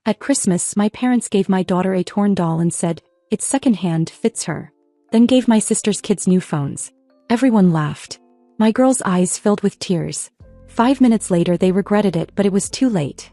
At Christmas, my parents gave my daughter a torn doll and said, "It's secondhand, fits her." Then gave my sister's kids new phones. Everyone laughed. My girl's eyes filled with tears. 5 minutes later they regretted it, but it was too late.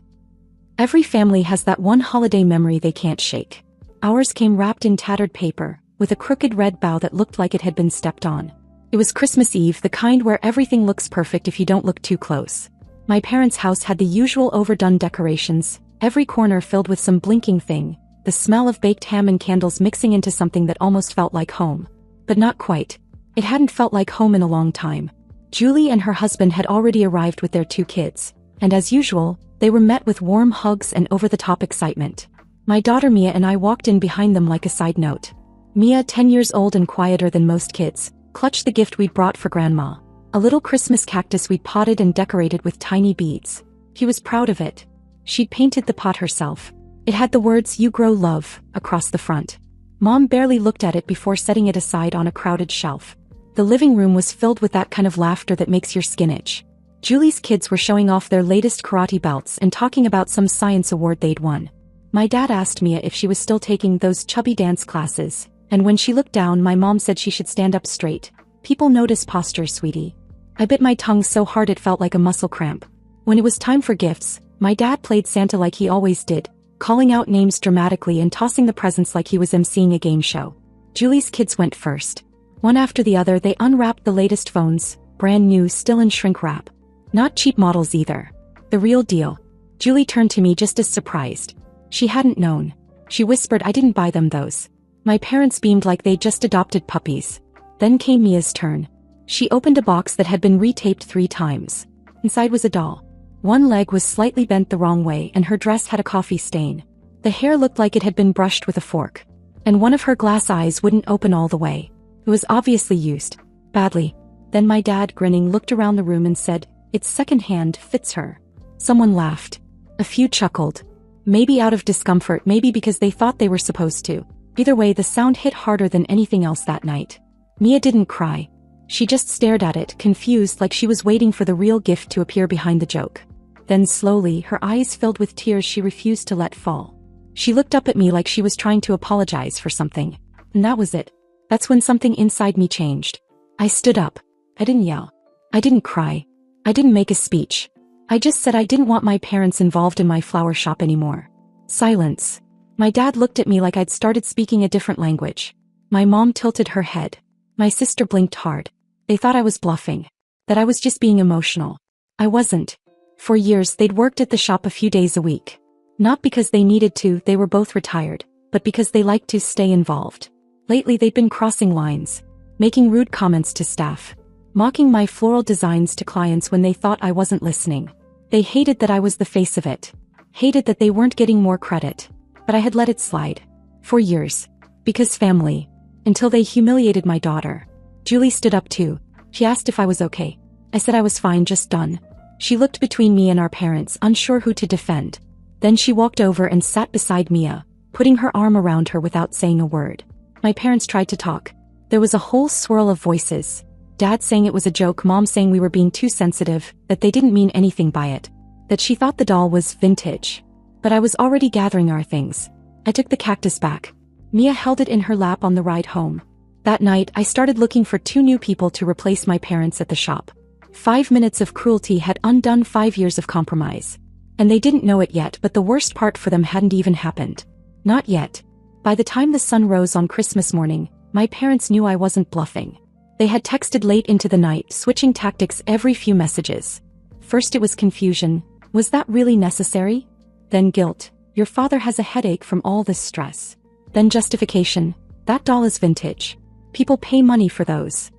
Every family has that one holiday memory they can't shake. Ours came wrapped in tattered paper, with a crooked red bow that looked like it had been stepped on. It was Christmas Eve, the kind where everything looks perfect if you don't look too close. My parents' house had the usual overdone decorations, every corner filled with some blinking thing, the smell of baked ham and candles mixing into something that almost felt like home. But not quite. It hadn't felt like home in a long time. Julie and her husband had already arrived with their 2 kids, and as usual, they were met with warm hugs and over-the-top excitement. My daughter Mia and I walked in behind them like a side note. Mia, 10 years old and quieter than most kids, clutched the gift we'd brought for Grandma, a little Christmas cactus we'd potted and decorated with tiny beads. He was proud of it. She'd painted the pot herself. It had the words "You Grow Love" across the front. Mom barely looked at it before setting it aside on a crowded shelf. The living room was filled with that kind of laughter that makes your skin itch. Julie's kids were showing off their latest karate belts and talking about some science award they'd won. My dad asked Mia if she was still taking those chubby dance classes, and when she looked down, my mom said she should stand up straight. "People notice posture, sweetie." I bit my tongue so hard it felt like a muscle cramp. When it was time for gifts, my dad played Santa like he always did, calling out names dramatically and tossing the presents like he was emceeing a game show. Julie's kids went first. One after the other they unwrapped the latest phones, brand new, still in shrink wrap. Not cheap models either. The real deal. Julie turned to me just as surprised. She hadn't known. She whispered, "I didn't buy them those." My parents beamed like they'd just adopted puppies. Then came Mia's turn. She opened a box that had been retaped 3 times. Inside was a doll. One leg was slightly bent the wrong way and her dress had a coffee stain. The hair looked like it had been brushed with a fork. And one of her glass eyes wouldn't open all the way. It was obviously used. Badly. Then my dad, grinning, looked around the room and said, "It's secondhand, fits her." Someone laughed. A few chuckled. Maybe out of discomfort, maybe because they thought they were supposed to. Either way, the sound hit harder than anything else that night. Mia didn't cry. She just stared at it, confused, like she was waiting for the real gift to appear behind the joke. Then slowly, her eyes filled with tears she refused to let fall. She looked up at me like she was trying to apologize for something. And that was it. That's when something inside me changed. I stood up. I didn't yell. I didn't cry. I didn't make a speech. I just said I didn't want my parents involved in my flower shop anymore. Silence. My dad looked at me like I'd started speaking a different language. My mom tilted her head. My sister blinked hard. They thought I was bluffing. That I was just being emotional. I wasn't. For years they'd worked at the shop a few days a week. Not because they needed to, they were both retired, but because they liked to stay involved. Lately they'd been crossing lines, making rude comments to staff, mocking my floral designs to clients when they thought I wasn't listening. They hated that I was the face of it. Hated that they weren't getting more credit. But I had let it slide. For years. Because family. Until they humiliated my daughter. Julie stood up too. She asked if I was okay. I said I was fine, just done. She looked between me and our parents, unsure who to defend. Then she walked over and sat beside Mia, putting her arm around her without saying a word. My parents tried to talk. There was a whole swirl of voices. Dad saying it was a joke, Mom saying we were being too sensitive, that they didn't mean anything by it. That she thought the doll was vintage. But I was already gathering our things. I took the cactus back. Mia held it in her lap on the ride home. That night, I started looking for 2 new people to replace my parents at the shop. 5 minutes of cruelty had undone 5 years of compromise. And they didn't know it yet, but the worst part for them hadn't even happened. Not yet. By the time the sun rose on Christmas morning, my parents knew I wasn't bluffing. They had texted late into the night, switching tactics every few messages. First it was confusion. Was that really necessary? Then guilt. Your father has a headache from all this stress. Then justification. That doll is vintage. People pay money for those.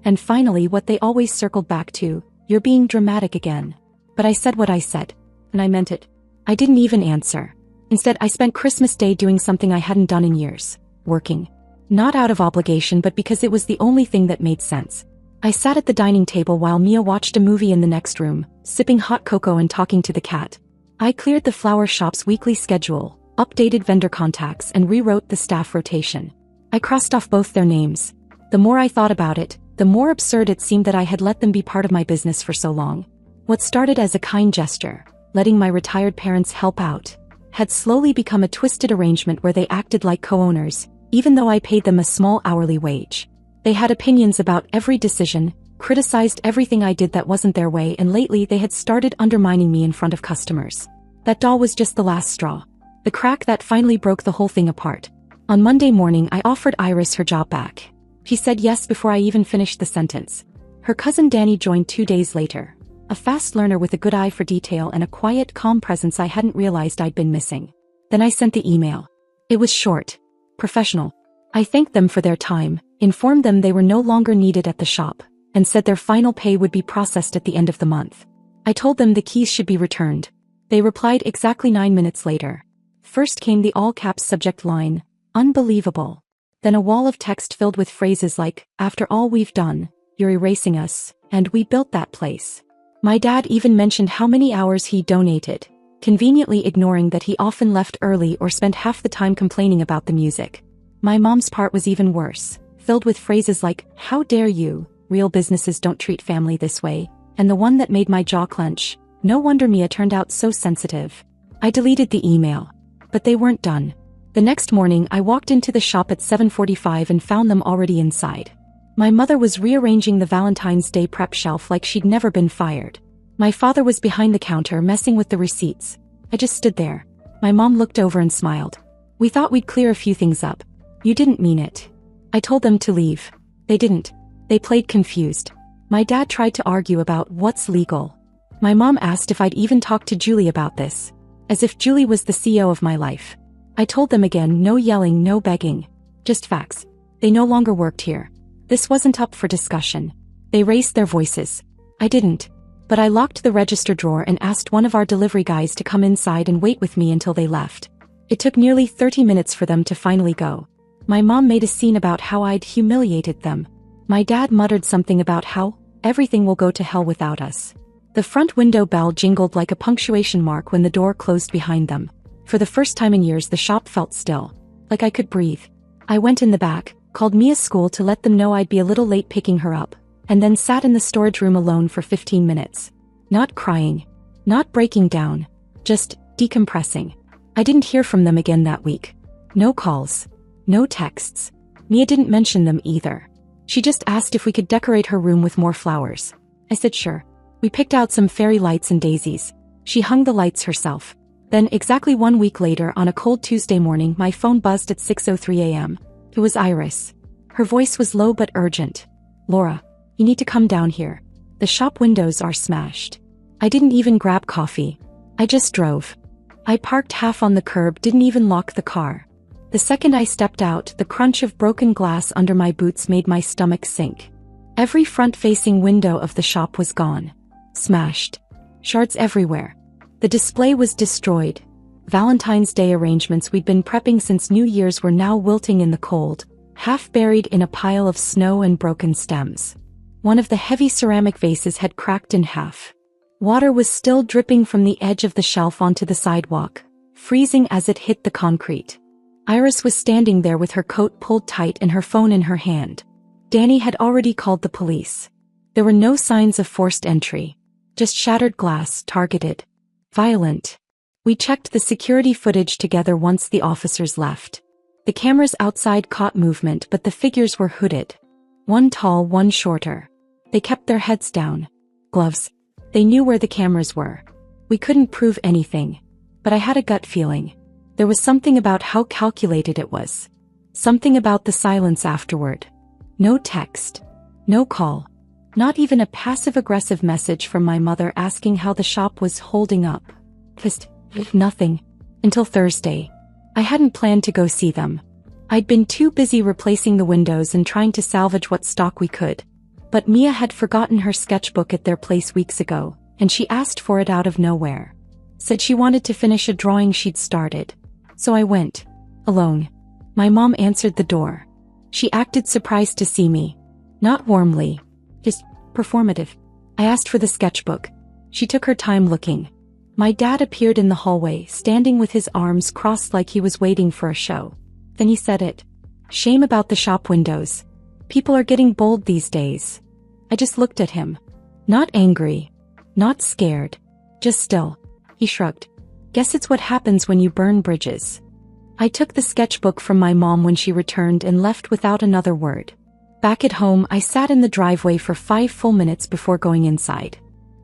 And finally what they always circled back to, you're being dramatic again. But I said what I said. And I meant it. I didn't even answer. Instead, I spent Christmas Day doing something I hadn't done in years. Working. Not out of obligation, but because it was the only thing that made sense. I sat at the dining table while Mia watched a movie in the next room, sipping hot cocoa and talking to the cat. I cleared the flower shop's weekly schedule, updated vendor contacts, and rewrote the staff rotation. I crossed off both their names. The more I thought about it, the more absurd it seemed that I had let them be part of my business for so long. What started as a kind gesture, letting my retired parents help out, had slowly become a twisted arrangement where they acted like co-owners, even though I paid them a small hourly wage. They had opinions about every decision, criticized everything I did that wasn't their way, and lately they had started undermining me in front of customers. That doll was just the last straw. The crack that finally broke the whole thing apart. On Monday morning, I offered Iris her job back. She said yes before I even finished the sentence. Her cousin Danny joined 2 days later. A fast learner with a good eye for detail and a quiet, calm presence I hadn't realized I'd been missing. Then I sent the email. It was short, professional. I thanked them for their time, informed them they were no longer needed at the shop, and said their final pay would be processed at the end of the month. I told them the keys should be returned. They replied exactly 9 minutes later. First came the all-caps subject line, "Unbelievable." Then a wall of text filled with phrases like, "After all we've done, you're erasing us, and we built that place." My dad even mentioned how many hours he donated, conveniently ignoring that he often left early or spent half the time complaining about the music. My mom's part was even worse, filled with phrases like, "How dare you, real businesses don't treat family this way," and the one that made my jaw clench, "No wonder Mia turned out so sensitive." I deleted the email. But they weren't done. The next morning I walked into the shop at 7:45 and found them already inside. My mother was rearranging the Valentine's Day prep shelf like she'd never been fired. My father was behind the counter messing with the receipts. I just stood there. My mom looked over and smiled. "We thought we'd clear a few things up. You didn't mean it." I told them to leave. They didn't. They played confused. My dad tried to argue about what's legal. My mom asked if I'd even talked to Julie about this. As if Julie was the CEO of my life. I told them again, no yelling, no begging. Just facts. They no longer worked here. This wasn't up for discussion. They raised their voices. I didn't. But I locked the register drawer and asked one of our delivery guys to come inside and wait with me until they left. It took nearly 30 minutes for them to finally go. My mom made a scene about how I'd humiliated them. My dad muttered something about how everything will go to hell without us. The front window bell jingled like a punctuation mark when the door closed behind them. For the first time in years the shop felt still. Like I could breathe. I went in the back, called Mia's school to let them know I'd be a little late picking her up, and then sat in the storage room alone for 15 minutes. Not crying. Not breaking down. Just decompressing. I didn't hear from them again that week. No calls. No texts. Mia didn't mention them either. She just asked if we could decorate her room with more flowers. I said sure. We picked out some fairy lights and daisies. She hung the lights herself. Then, exactly 1 week later, on a cold Tuesday morning, my phone buzzed at 6:03 a.m. It was Iris. Her voice was low but urgent. "Laura, you need to come down here. The shop windows are smashed." I didn't even grab coffee. I just drove. I parked half on the curb, didn't even lock the car. The second I stepped out, the crunch of broken glass under my boots made my stomach sink. Every front-facing window of the shop was gone. Smashed. Shards everywhere. The display was destroyed. Valentine's Day arrangements we'd been prepping since New Year's were now wilting in the cold, half buried in a pile of snow and broken stems. One of the heavy ceramic vases had cracked in half. Water was still dripping from the edge of the shelf onto the sidewalk, freezing as it hit the concrete. Iris was standing there with her coat pulled tight and her phone in her hand. Danny had already called the police. There were no signs of forced entry. Just shattered glass, targeted. Violent. We checked the security footage together once the officers left. The cameras outside caught movement, but the figures were hooded. One tall, one shorter. They kept their heads down. Gloves. They knew where the cameras were. We couldn't prove anything. But I had a gut feeling. There was something about how calculated it was. Something about the silence afterward. No text. No call. Not even a passive-aggressive message from my mother asking how the shop was holding up. Just nothing. Until Thursday. I hadn't planned to go see them. I'd been too busy replacing the windows and trying to salvage what stock we could. But Mia had forgotten her sketchbook at their place weeks ago, and she asked for it out of nowhere. Said she wanted to finish a drawing she'd started. So I went. Alone. My mom answered the door. She acted surprised to see me. Not warmly. Just performative. I asked for the sketchbook. She took her time looking. My dad appeared in the hallway, standing with his arms crossed like he was waiting for a show. Then he said it. Shame about the shop windows. People are getting bold these days. I just looked at him. Not angry. Not scared. Just still. He shrugged. Guess it's what happens when you burn bridges. I took the sketchbook from my mom when she returned and left without another word. Back at home, I sat in the driveway for 5 full minutes before going inside.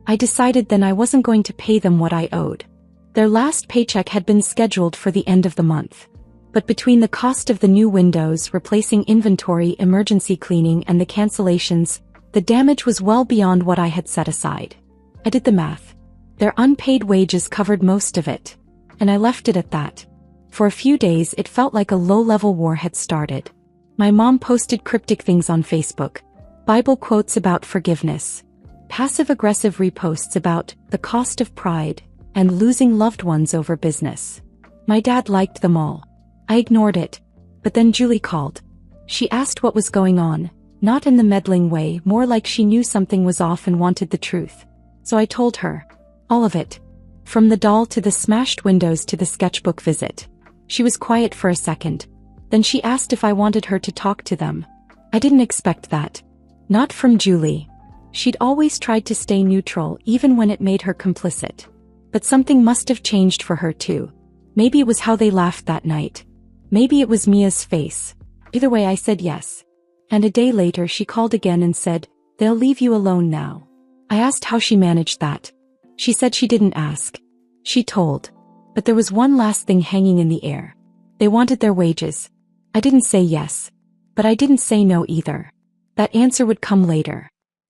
I decided then I wasn't going to pay them what I owed. Their last paycheck had been scheduled for the end of the month. But between the cost of the new windows, replacing inventory, emergency cleaning, and the cancellations, the damage was well beyond what I had set aside. I did the math. Their unpaid wages covered most of it. And I left it at that. For a few days, it felt like a low-level war had started. My mom posted cryptic things on Facebook. Bible quotes about forgiveness. Passive-aggressive reposts about the cost of pride and losing loved ones over business. My dad liked them all. I ignored it. But then Julie called. She asked what was going on, not in the meddling way, more like she knew something was off and wanted the truth. So I told her. All of it. From the doll to the smashed windows to the sketchbook visit. She was quiet for a second. Then she asked if I wanted her to talk to them. I didn't expect that. Not from Julie. She'd always tried to stay neutral even when it made her complicit. But something must have changed for her too. Maybe it was how they laughed that night. Maybe it was Mia's face. Either way, I said yes. And a day later she called again and said, "They'll leave you alone now." I asked how she managed that. She said she didn't ask. She told. But there was one last thing hanging in the air. They wanted their wages. I didn't say yes. But I didn't say no either. That answer would come later.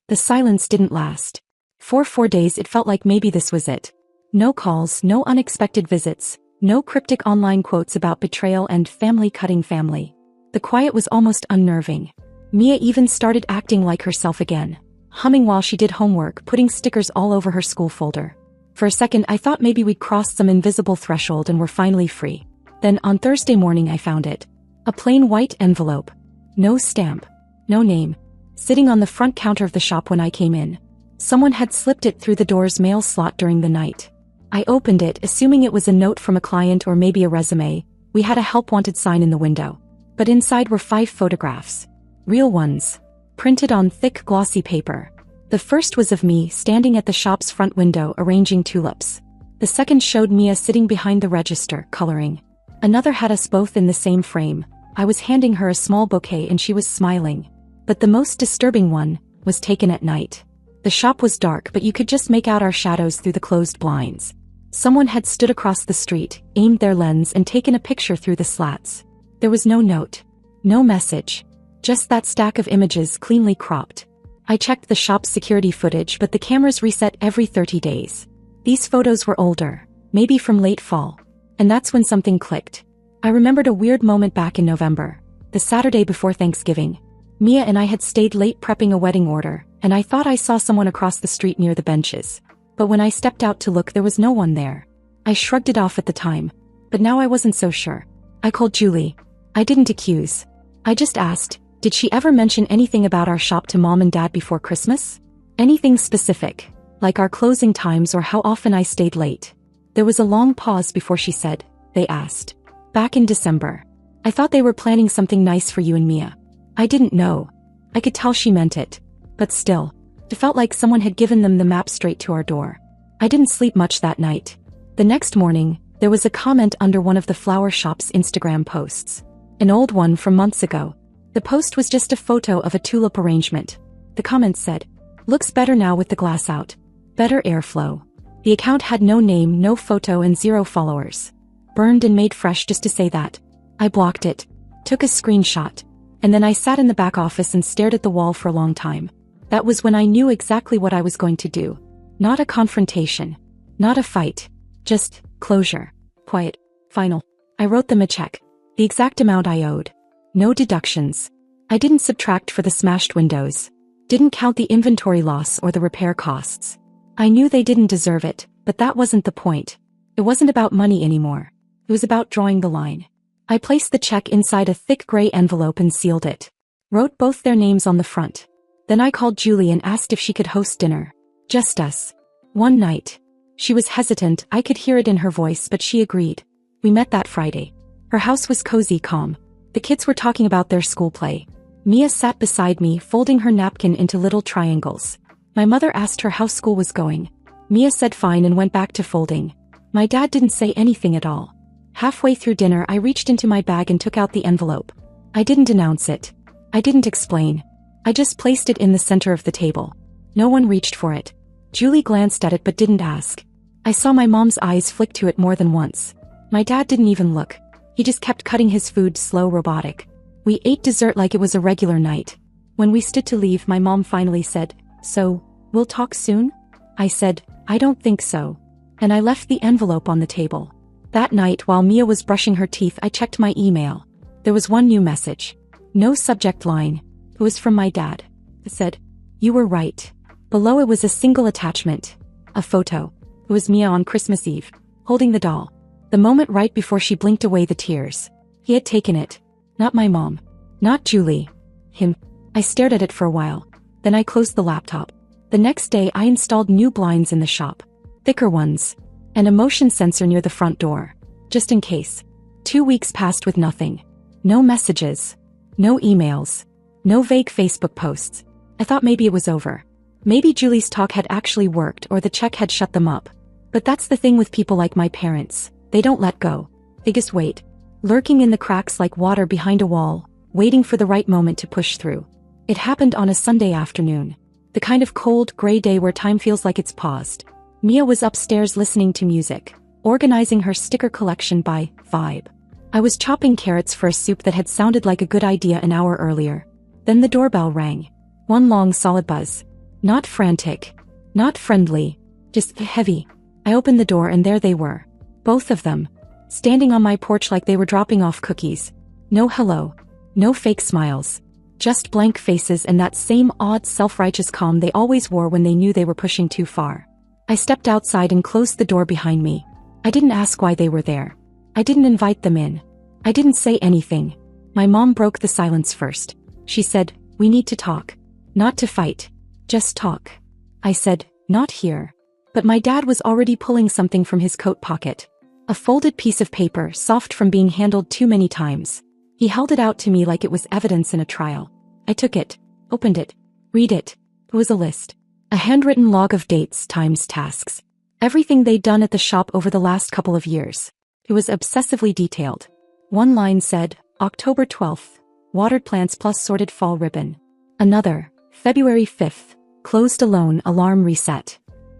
The silence didn't last. For 4 days it felt like maybe this was it. No calls, no unexpected visits, no cryptic online quotes about betrayal and family cutting family. The quiet was almost unnerving. Mia even started acting like herself again, humming while she did homework, putting stickers all over her school folder. For a second I thought maybe we'd crossed some invisible threshold and were finally free. Then on Thursday morning I found it. A plain white envelope. No stamp. No name. Sitting on the front counter of the shop when I came in. Someone had slipped it through the door's mail slot during the night. I opened it, assuming it was a note from a client or maybe a resume. We had a help wanted sign in the window. But inside were 5 photographs. Real ones. Printed on thick glossy paper. The first was of me standing at the shop's front window arranging tulips. The second showed Mia sitting behind the register, coloring. Another had us both in the same frame. I was handing her a small bouquet and she was smiling. But the most disturbing one was taken at night. The shop was dark, but you could just make out our shadows through the closed blinds. Someone had stood across the street, aimed their lens and taken a picture through the slats. There was no note. No message. Just that stack of images cleanly cropped. I checked the shop's security footage, but the cameras reset every 30 days. These photos were older, maybe from late fall. And that's when something clicked. I remembered a weird moment back in November, the Saturday before Thanksgiving. Mia and I had stayed late prepping a wedding order, and I thought I saw someone across the street near the benches. But when I stepped out to look, there was no one there. I shrugged it off at the time, but now I wasn't so sure. I called Julie. I didn't accuse. I just asked, did she ever mention anything about our shop to Mom and Dad before Christmas? Anything specific, like our closing times or how often I stayed late? There was a long pause before she said, they asked. Back in December. I thought they were planning something nice for you and Mia. I didn't know. I could tell she meant it. But still, it felt like someone had given them the map straight to our door. I didn't sleep much that night. The next morning, there was a comment under one of the flower shop's Instagram posts. An old one from months ago. The post was just a photo of a tulip arrangement. The comment said, "Looks better now with the glass out. Better airflow." The account had no name, no photo and 0 followers. Burned and made fresh just to say that. I blocked it. Took a screenshot. And then I sat in the back office and stared at the wall for a long time. That was when I knew exactly what I was going to do. Not a confrontation. Not a fight. Just closure. Quiet. Final. I wrote them a check. The exact amount I owed. No deductions. I didn't subtract for the smashed windows. Didn't count the inventory loss or the repair costs. I knew they didn't deserve it, but that wasn't the point. It wasn't about money anymore. It was about drawing the line. I placed the check inside a thick gray envelope and sealed it. Wrote both their names on the front. Then I called Julie and asked if she could host dinner. Just us. One night. She was hesitant, I could hear it in her voice, but she agreed. We met that Friday. Her house was cozy, calm. The kids were talking about their school play. Mia sat beside me, folding her napkin into little triangles. My mother asked her how school was going. Mia said fine and went back to folding. My dad didn't say anything at all. Halfway through dinner, I reached into my bag and took out the envelope. I didn't announce it. I didn't explain. I just placed it in the center of the table. No one reached for it. Julie glanced at it but didn't ask. I saw my mom's eyes flick to it more than once. My dad didn't even look. He just kept cutting his food, slow, robotic. We ate dessert like it was a regular night. When we stood to leave, my mom finally said, "So, we'll talk soon?" I said, "I don't think so." And I left the envelope on the table. That night, while Mia was brushing her teeth, I checked my email. There was one new message. No subject line. It was from my dad. It said, "You were right." Below it was a single attachment. A photo. It was Mia on Christmas Eve, holding the doll. The moment right before she blinked away the tears. He had taken it. Not my mom. Not Julie. Him. I stared at it for a while. Then I closed the laptop. The next day I installed new blinds in the shop. Thicker ones. And a motion sensor near the front door. Just in case. 2 weeks passed with nothing. No messages. No emails. No vague Facebook posts. I thought maybe it was over. Maybe Julie's talk had actually worked or the check had shut them up. But that's the thing with people like my parents. They don't let go. They just wait. Lurking in the cracks like water behind a wall, waiting for the right moment to push through. It happened on a Sunday afternoon. The kind of cold, gray day where time feels like it's paused. Mia was upstairs listening to music, organizing her sticker collection by vibe. I was chopping carrots for a soup that had sounded like a good idea an hour earlier. Then the doorbell rang. One long solid buzz. Not frantic. Not friendly. Just heavy. I opened the door and there they were. Both of them. Standing on my porch like they were dropping off cookies. No hello. No fake smiles. Just blank faces and that same odd self-righteous calm they always wore when they knew they were pushing too far. I stepped outside and closed the door behind me. I didn't ask why they were there. I didn't invite them in. I didn't say anything. My mom broke the silence first. She said, "We need to talk. Not to fight. Just talk." I said, "Not here." But my dad was already pulling something from his coat pocket. A folded piece of paper, soft from being handled too many times. He held it out to me like it was evidence in a trial. I took it, opened it, read it. It was a list. A handwritten log of dates, times, tasks. Everything they'd done at the shop over the last couple of years. It was obsessively detailed. One line said, October 12th, watered plants plus sorted fall ribbon. Another, February 5th, closed alone, alarm reset.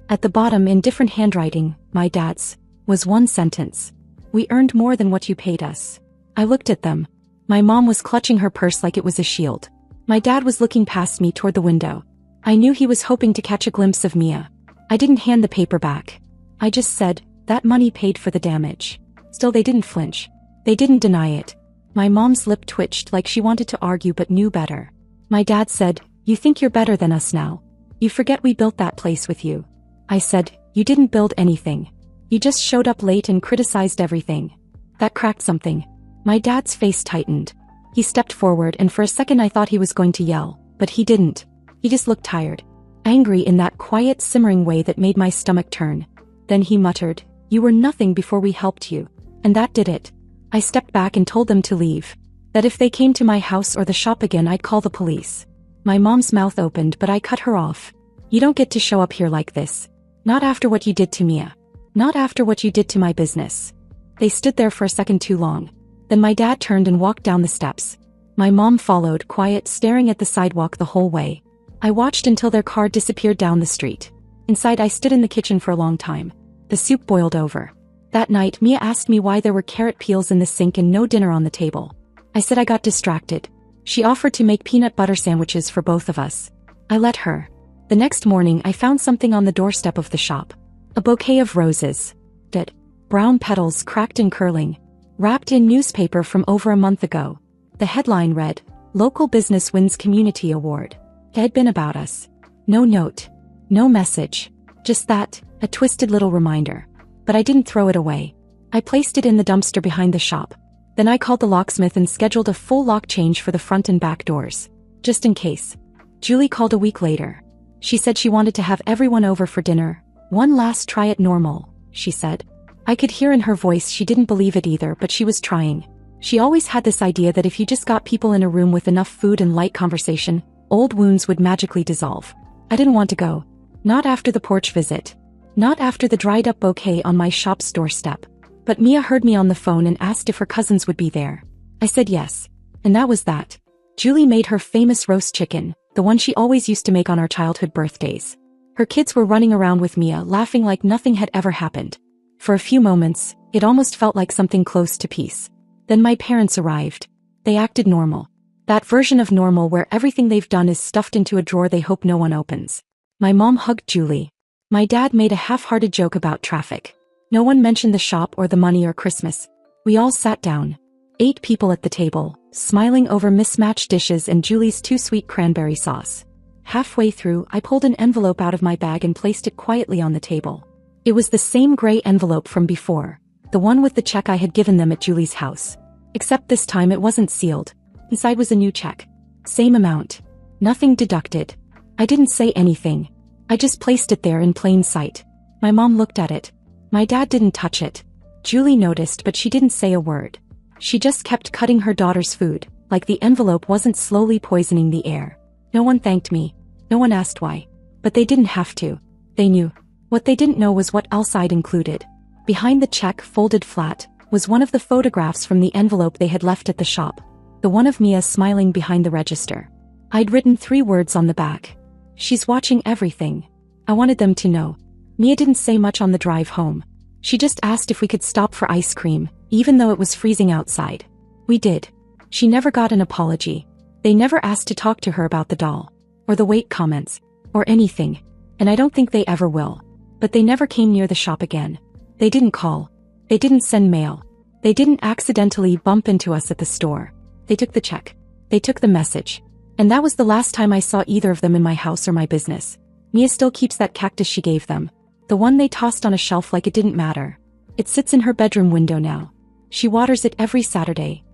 At the bottom in different handwriting, my dad's, was one sentence. "We earned more than what you paid us." I looked at them. My mom was clutching her purse like it was a shield. My dad was looking past me toward the window. I knew he was hoping to catch a glimpse of Mia. I didn't hand the paper back. I just said, "That money paid for the damage." Still they didn't flinch. They didn't deny it. My mom's lip twitched like she wanted to argue but knew better. My dad said, "You think you're better than us now. You forget we built that place with you." I said, "You didn't build anything. You just showed up late and criticized everything." That cracked something. My dad's face tightened. He stepped forward and for a second I thought he was going to yell, but he didn't. He just looked tired. Angry in that quiet, simmering way that made my stomach turn. Then he muttered, "You were nothing before we helped you. And that did it." I stepped back and told them to leave. That if they came to my house or the shop again I'd call the police. My mom's mouth opened but I cut her off. "You don't get to show up here like this. Not after what you did to Mia. Not after what you did to my business." They stood there for a second too long. Then my dad turned and walked down the steps. My mom followed, quiet, staring at the sidewalk the whole way. I watched until their car disappeared down the street. Inside I stood in the kitchen for a long time. The soup boiled over. That night Mia asked me why there were carrot peels in the sink and no dinner on the table. I said I got distracted. She offered to make peanut butter sandwiches for both of us. I let her. The next morning I found something on the doorstep of the shop. A bouquet of roses. Dead. Brown petals cracked and curling. Wrapped in newspaper from over a month ago. The headline read, "Local Business Wins Community Award." It had been about us. No note. No message. Just that, a twisted little reminder. But I didn't throw it away. I placed it in the dumpster behind the shop. Then I called the locksmith and scheduled a full lock change for the front and back doors. Just in case. Julie called a week later. She said she wanted to have everyone over for dinner. "One last try at normal," she said. I could hear in her voice she didn't believe it either, but she was trying. She always had this idea that if you just got people in a room with enough food and light conversation, old wounds would magically dissolve. I didn't want to go. Not after the porch visit. Not after the dried up bouquet on my shop's doorstep. But Mia heard me on the phone and asked if her cousins would be there. I said yes. And that was that. Julie made her famous roast chicken, the one she always used to make on our childhood birthdays. Her kids were running around with Mia, laughing like nothing had ever happened. For a few moments, it almost felt like something close to peace. Then my parents arrived. They acted normal. That version of normal where everything they've done is stuffed into a drawer they hope no one opens. My mom hugged Julie. My dad made a half-hearted joke about traffic. No one mentioned the shop or the money or Christmas. We all sat down. 8 people at the table, smiling over mismatched dishes and Julie's too sweet cranberry sauce. Halfway through, I pulled an envelope out of my bag and placed it quietly on the table. It was the same gray envelope from before, the one with the check I had given them at Julie's house. Except this time it wasn't sealed. Inside was a new check. Same amount. Nothing deducted. I didn't say anything. I just placed it there in plain sight. My mom looked at it. My dad didn't touch it. Julie noticed, but she didn't say a word. She just kept cutting her daughter's food, like the envelope wasn't slowly poisoning the air. No one thanked me. No one asked why. But they didn't have to. They knew. What they didn't know was what else I'd included. Behind the check, folded flat, was one of the photographs from the envelope they had left at the shop. The one of Mia smiling behind the register. I'd written 3 words on the back. She's watching everything. I wanted them to know. Mia didn't say much on the drive home. She just asked if we could stop for ice cream, even though it was freezing outside. We did. She never got an apology. They never asked to talk to her about the doll, or the weight comments, or anything. And I don't think they ever will. But they never came near the shop again. They didn't call. They didn't send mail. They didn't accidentally bump into us at the store. They took the check. They took the message. And that was the last time I saw either of them in my house or my business. Mia still keeps that cactus she gave them. The one they tossed on a shelf like it didn't matter. It sits in her bedroom window now. She waters it every Saturday,